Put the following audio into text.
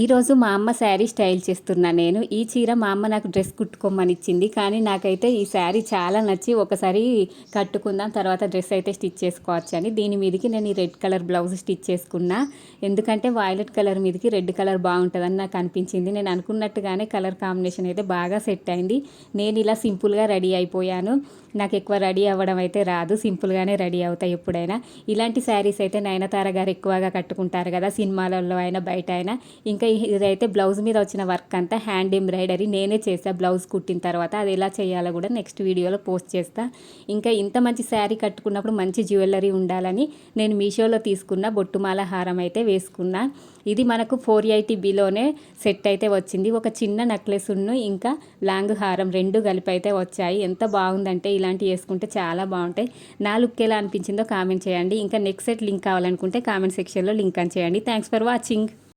ఈరోజు మా అమ్మ శారీ స్టైల్ చేస్తున్నా నేను. ఈ చీర మా అమ్మ నాకు డ్రెస్ కుట్టుకోమని ఇచ్చింది. కానీ నాకైతే ఈ శారీ చాలా నచ్చి ఒకసారి కట్టుకుందాం, తర్వాత డ్రెస్ అయితే స్టిచ్ చేసుకోవచ్చని దీని మీదకి నేను ఈ రెడ్ కలర్ బ్లౌజ్ స్టిచ్ చేసుకున్నా. ఎందుకంటే వైలెట్ కలర్ మీదకి రెడ్ కలర్ బాగుంటుందని నాకు అనిపించింది. నేను అనుకున్నట్టుగానే కలర్ కాంబినేషన్ అయితే బాగా సెట్ అయింది. నేను ఇలా సింపుల్గా రెడీ అయిపోయాను. నాకు ఎక్కువ రెడీ అవ్వడం అయితే రాదు, సింపుల్గానే రెడీ అవుతాయి ఎప్పుడైనా. ఇలాంటి శారీస్ అయితే నయనతార గారు ఎక్కువగా కట్టుకుంటారు కదా, సినిమాలలో అయినా బయట అయినా. ఇంకా ఇదైతే బ్లౌజ్ మీద వచ్చిన వర్క్ అంతా హ్యాండ్ ఎంబ్రాయిడరీ నేనే చేసా. బ్లౌజ్ కుట్టిన తర్వాత అది ఎలా చేయాలో కూడా నెక్స్ట్ వీడియోలో పోస్ట్ చేస్తా. ఇంకా ఇంత మంచి శారీ కట్టుకున్నప్పుడు మంచి జ్యువెలరీ ఉండాలని నేను మీషోలో తీసుకున్న బొట్టుమాల హారం అయితే వేసుకున్నా. ఇది మనకు 480 సెట్ అయితే వచ్చింది. ఒక చిన్న నెక్లెస్ ఇంకా లాంగ్ హారం రెండు కలిపి అయితే వచ్చాయి. ఎంత బాగుందంటే ఇలాంటివి వేసుకుంటే చాలా బాగుంటాయి. నా లుక్ ఎలా అనిపించిందో కామెంట్ చేయండి. ఇంకా నెక్స్ట్ సెట్ లింక్ కావాలనుకుంటే కామెంట్ సెక్షన్లో లింక్ అని చేయండి. Thanks for watching.